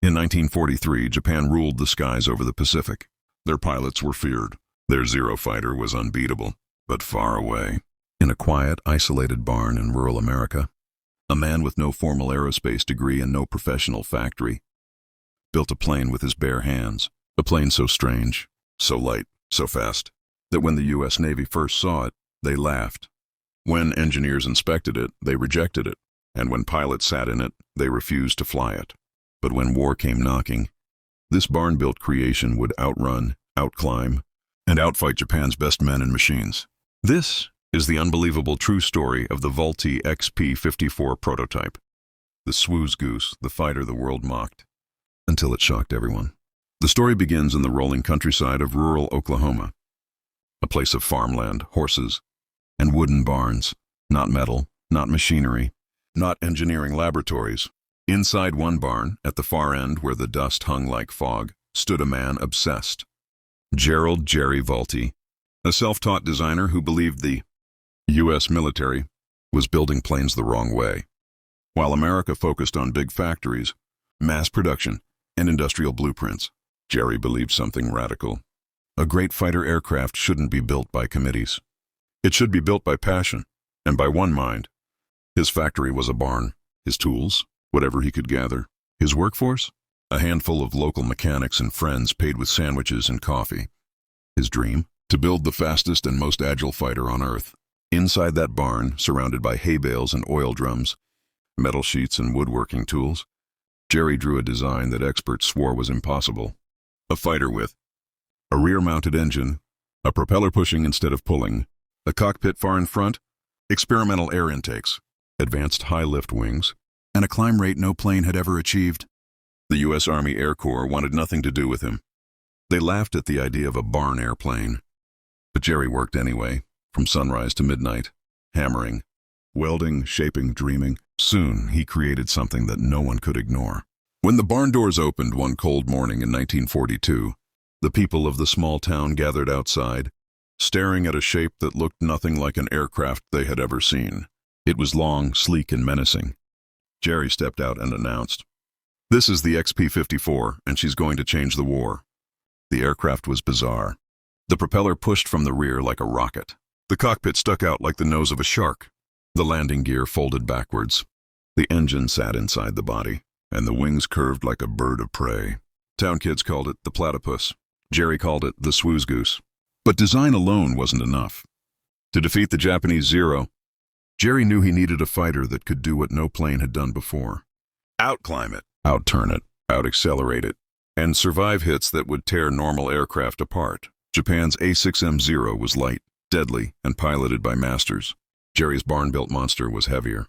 In 1943, Japan ruled the skies over the Pacific. Their pilots were feared. Their Zero fighter was unbeatable, but far away. In a quiet, isolated barn in rural America, a man with no formal aerospace degree and no professional factory built a plane with his bare hands. A plane so strange, so light, so fast, that when the U.S. Navy first saw it, they laughed. When engineers inspected it, they rejected it. And when pilots sat in it, they refused to fly it. But when war came knocking, this barn-built creation would outrun, outclimb, and outfight Japan's best men and machines. This is the unbelievable true story of the WWII XP-54 prototype. The Swoose Goose, the fighter the world mocked, until it shocked everyone. The story begins in the rolling countryside of rural Oklahoma, a place of farmland, horses, and wooden barns, not metal, not machinery, not engineering laboratories. Inside one barn, at the far end where the dust hung like fog, stood a man obsessed. Gerald "Jerry" WWII, a self-taught designer who believed the U.S. military was building planes the wrong way. While America focused on big factories, mass production, and industrial blueprints, Jerry believed something radical. A great fighter aircraft shouldn't be built by committees. It should be built by passion, and by one mind. His factory was a barn, his tools, whatever he could gather. His workforce? A handful of local mechanics and friends paid with sandwiches and coffee. His dream? To build the fastest and most agile fighter on Earth. Inside that barn, surrounded by hay bales and oil drums, metal sheets and woodworking tools, Jerry drew a design that experts swore was impossible. A fighter with a rear-mounted engine, a propeller pushing instead of pulling, a cockpit far in front, experimental air intakes, advanced high-lift wings, and a climb rate no plane had ever achieved. The U.S. Army Air Corps wanted nothing to do with him. They laughed at the idea of a barn airplane. But Jerry worked anyway, from sunrise to midnight, hammering, welding, shaping, dreaming. Soon, he created something that no one could ignore. When the barn doors opened one cold morning in 1942, the people of the small town gathered outside, staring at a shape that looked nothing like an aircraft they had ever seen. It was long, sleek, and menacing. Jerry stepped out and announced, "This is the XP-54, and she's going to change the war." The aircraft was bizarre. The propeller pushed from the rear like a rocket. The cockpit stuck out like the nose of a shark. The landing gear folded backwards. The engine sat inside the body, and the wings curved like a bird of prey. Town kids called it the platypus. Jerry called it the Swoose Goose. But design alone wasn't enough. To defeat the Japanese Zero, Jerry knew he needed a fighter that could do what no plane had done before. Outclimb it, outturn it, out-accelerate it, and survive hits that would tear normal aircraft apart. Japan's A6M-0 was light, deadly, and piloted by masters. Jerry's barn-built monster was heavier,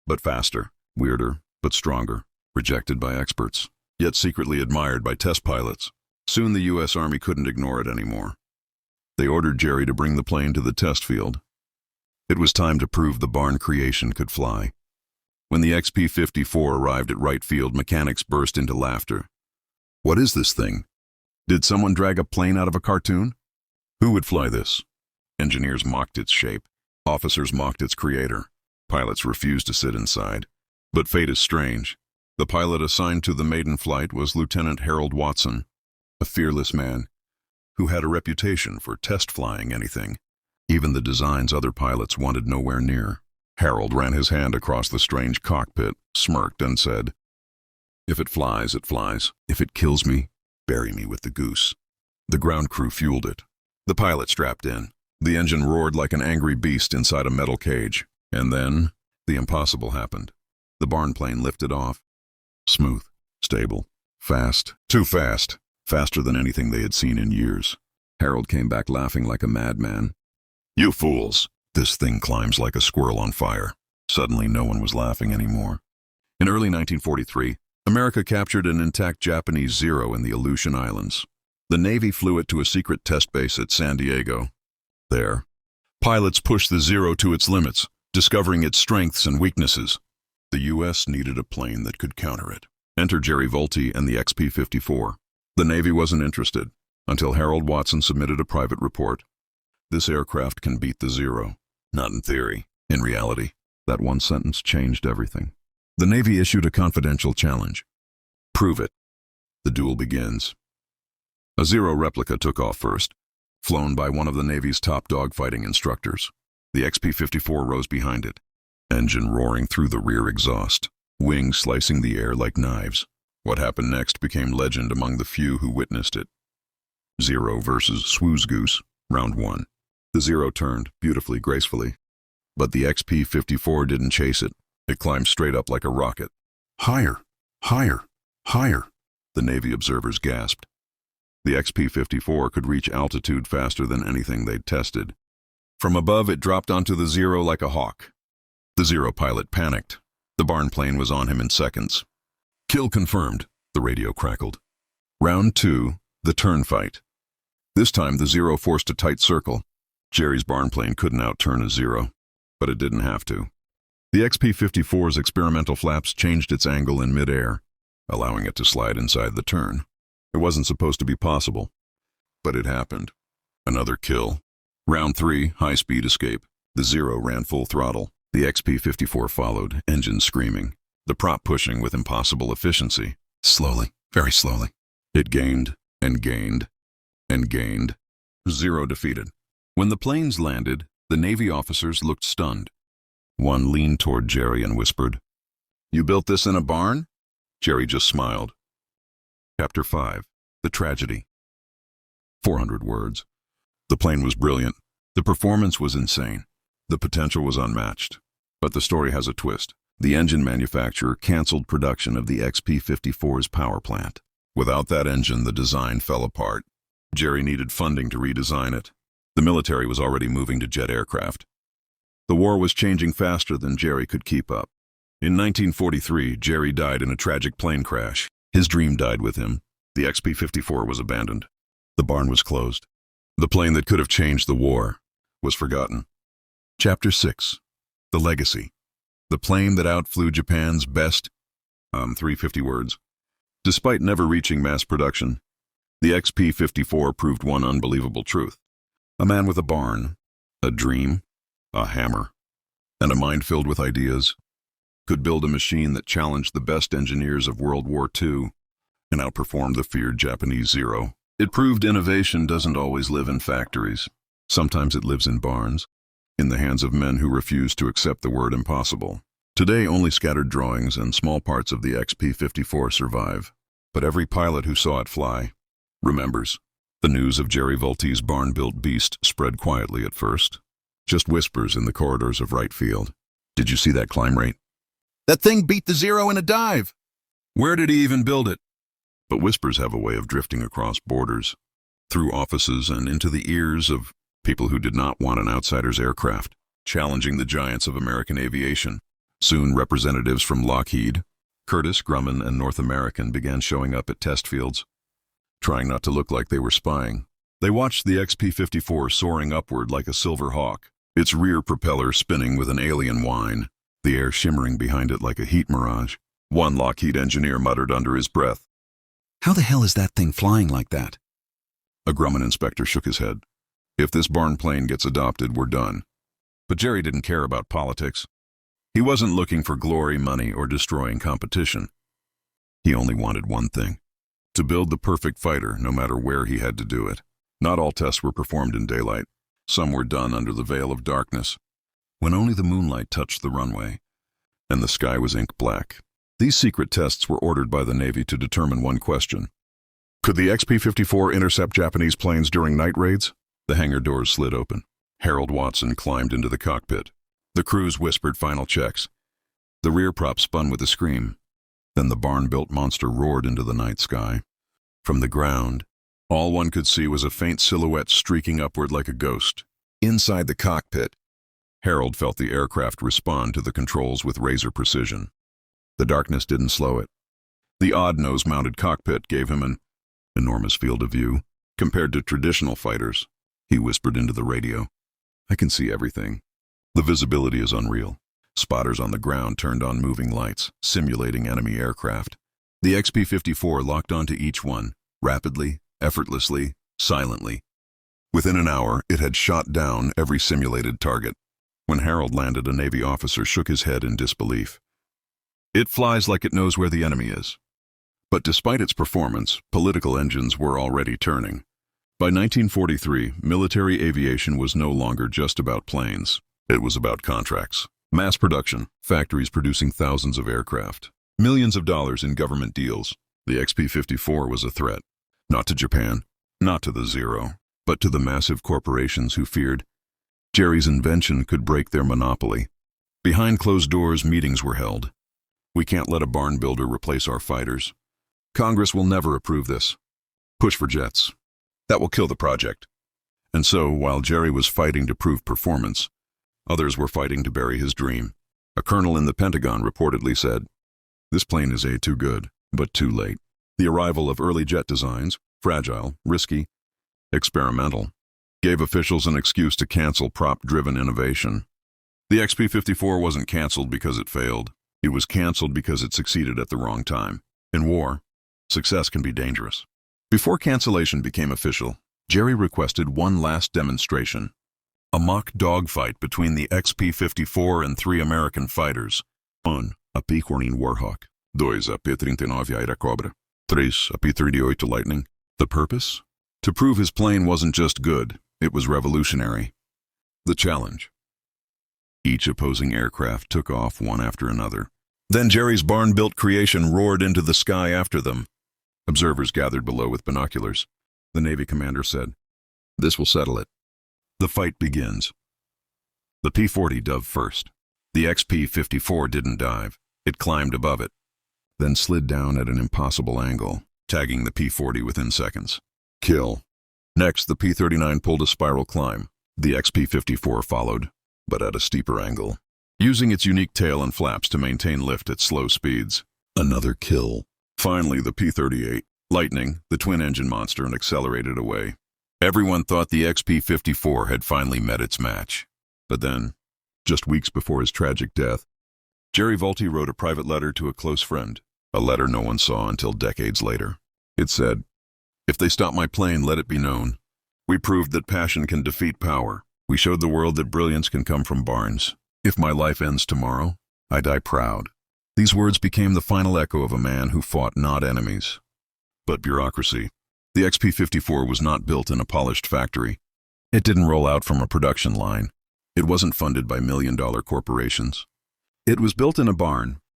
but faster, weirder, but stronger, rejected by experts, yet secretly admired by test pilots. Soon the U.S. Army couldn't ignore it anymore. They ordered Jerry to bring the plane to the test field. It was time to prove the barn creation could fly. When the XP-54 arrived at Wright Field, mechanics burst into laughter. "What is this thing? Did someone drag a plane out of a cartoon? Who would fly this?" Engineers mocked its shape. Officers mocked its creator. Pilots refused to sit inside. But fate is strange. The pilot assigned to the maiden flight was Lieutenant Harold Watson, a fearless man who had a reputation for test flying anything, even the designs other pilots wanted nowhere near. Harold ran his hand across the strange cockpit, smirked, and said, "If it flies, it flies. If it kills me, bury me with the goose." The ground crew fueled it. The pilot strapped in. The engine roared like an angry beast inside a metal cage. And then, the impossible happened. The barn plane lifted off. Smooth, stable, fast, too fast, faster than anything they had seen in years. Harold came back laughing like a madman. "You fools! This thing climbs like a squirrel on fire." Suddenly, no one was laughing anymore. In early 1943, America captured an intact Japanese Zero in the Aleutian Islands. The Navy flew it to a secret test base at San Diego. There, pilots pushed the Zero to its limits, discovering its strengths and weaknesses. The U.S. needed a plane that could counter it. Enter Jerry WWII and the XP-54. The Navy wasn't interested, until Harold Watson submitted a private report. "This aircraft can beat the Zero." Not in theory, in reality. That one sentence changed everything. The Navy issued a confidential challenge. "Prove it." The duel begins. A Zero replica took off first, flown by one of the Navy's top dogfighting instructors. The XP-54 rose behind it, engine roaring through the rear exhaust, wings slicing the air like knives. What happened next became legend among the few who witnessed it. Zero versus Swoose Goose, round 1. The Zero turned, beautifully, gracefully. But the XP-54 didn't chase it. It climbed straight up like a rocket. Higher, higher, higher, the Navy observers gasped. The XP-54 could reach altitude faster than anything they'd tested. From above, it dropped onto the Zero like a hawk. The Zero pilot panicked. The barn plane was on him in seconds. Kill confirmed, the radio crackled. Round 2, the turn fight. This time, the Zero forced a tight circle. Jerry's barn plane couldn't outturn a Zero, but it didn't have to. The XP-54's experimental flaps changed its angle in midair, allowing it to slide inside the turn. It wasn't supposed to be possible, but it happened. Another kill. Round 3, high-speed escape. The Zero ran full throttle. The XP-54 followed, engine screaming, the prop pushing with impossible efficiency. Slowly, very slowly. It gained, and gained, and gained. Zero defeated. When the planes landed, the Navy officers looked stunned. One leaned toward Jerry and whispered, "You built this in a barn?" Jerry just smiled. Chapter 5. The Tragedy. 400 words. The plane was brilliant. The performance was insane. The potential was unmatched. But the story has a twist. The engine manufacturer canceled production of the XP-54's power plant. Without that engine, the design fell apart. Jerry needed funding to redesign it. The military was already moving to jet aircraft. The war was changing faster than Jerry could keep up. In 1943, Jerry died in a tragic plane crash. His dream died with him. The XP-54 was abandoned. The barn was closed. The plane that could have changed the war was forgotten. Chapter 6. The Legacy. The plane that outflew Japan's best, 350 words. Despite never reaching mass production, the XP-54 proved one unbelievable truth. A man with a barn, a dream, a hammer, and a mind filled with ideas could build a machine that challenged the best engineers of World War II and outperformed the feared Japanese Zero. It proved innovation doesn't always live in factories. Sometimes it lives in barns, in the hands of men who refuse to accept the word impossible. Today, only scattered drawings and small parts of the XP-54 survive, but every pilot who saw it fly remembers. The news of Jerry Vulte's barn-built beast spread quietly at first. Just whispers in the corridors of Wright Field. Did you see that climb rate? That thing beat the Zero in a dive! Where did he even build it? But whispers have a way of drifting across borders, through offices and into the ears of people who did not want an outsider's aircraft, challenging the giants of American aviation. Soon, representatives from Lockheed, Curtiss, Grumman, and North American began showing up at test fields, trying not to look like they were spying. They watched the XP-54 soaring upward like a silver hawk, its rear propeller spinning with an alien whine, the air shimmering behind it like a heat mirage. One Lockheed engineer muttered under his breath, "How the hell is that thing flying like that?" A Grumman inspector shook his head. "If this barn plane gets adopted, we're done." But Jerry didn't care about politics. He wasn't looking for glory, money, or destroying competition. He only wanted one thing: to build the perfect fighter, no matter where he had to do it. Not all tests were performed in daylight. Some were done under the veil of darkness, when only the moonlight touched the runway, and the sky was ink black. These secret tests were ordered by the Navy to determine one question: could the XP-54 intercept Japanese planes during night raids? The hangar doors slid open. Harold Watson climbed into the cockpit. The crews whispered final checks. The rear prop spun with a scream. Then the barn-built monster roared into the night sky. From the ground, all one could see was a faint silhouette streaking upward like a ghost. Inside the cockpit, Harold felt the aircraft respond to the controls with razor precision. The darkness didn't slow it. The odd nose-mounted cockpit gave him an enormous field of view. Compared to traditional fighters, he whispered into the radio, "I can see everything." The visibility is unreal. Spotters on the ground turned on moving lights, simulating enemy aircraft. The XP-54 locked onto each one, rapidly, effortlessly, silently. Within an hour, it had shot down every simulated target. When Harold landed, a Navy officer shook his head in disbelief. "It flies like it knows where the enemy is." But despite its performance, political engines were already turning. By 1943, military aviation was no longer just about planes. It was about contracts, mass production, factories producing thousands of aircraft, millions of dollars in government deals. The XP-54 was a threat, not to Japan, not to the Zero, but to the massive corporations who feared Jerry's invention could break their monopoly. Behind closed doors, meetings were held. We can't let a barn builder replace our fighters. Congress will never approve this. Push for jets. That will kill the project. And so, while Jerry was fighting to prove performance, others were fighting to bury his dream. A colonel in the Pentagon reportedly said, "This plane is too good, but too late." The arrival of early jet designs, fragile, risky, experimental, gave officials an excuse to cancel prop-driven innovation. The XP-54 wasn't canceled because it failed. It was canceled because it succeeded at the wrong time. In war, success can be dangerous. Before cancellation became official, Jerry requested one last demonstration. A mock dogfight between the XP-54 and 3 American fighters. 1. A P-14 Warhawk. 2. A P-39 Airacobra. 3. A P-38 Lightning. The purpose? To prove his plane wasn't just good, it was revolutionary. The challenge. Each opposing aircraft took off one after another. Then Jerry's barn-built creation roared into the sky after them. Observers gathered below with binoculars. The Navy commander said, "This will settle it." The fight begins. The P-40 dove first. The XP-54 didn't dive. It climbed above it, then slid down at an impossible angle, tagging the P-40 within seconds. Kill. Next, the P-39 pulled a spiral climb. The XP-54 followed, but at a steeper angle, using its unique tail and flaps to maintain lift at slow speeds. Another kill. Finally, the P-38, Lightning, the twin-engine monster, and accelerated away. Everyone thought the XP-54 had finally met its match. But then, just weeks before his tragic death, Jerry Vultee wrote a private letter to a close friend, a letter no one saw until decades later. It said, "If they stop my plane, let it be known. We proved that passion can defeat power. We showed the world that brilliance can come from barns. If my life ends tomorrow, I die proud." These words became the final echo of a man who fought not enemies, but bureaucracy. The XP-54 was not built in a polished factory. It didn't roll out from a production line. It wasn't funded by million-dollar corporations. It was built in a barn,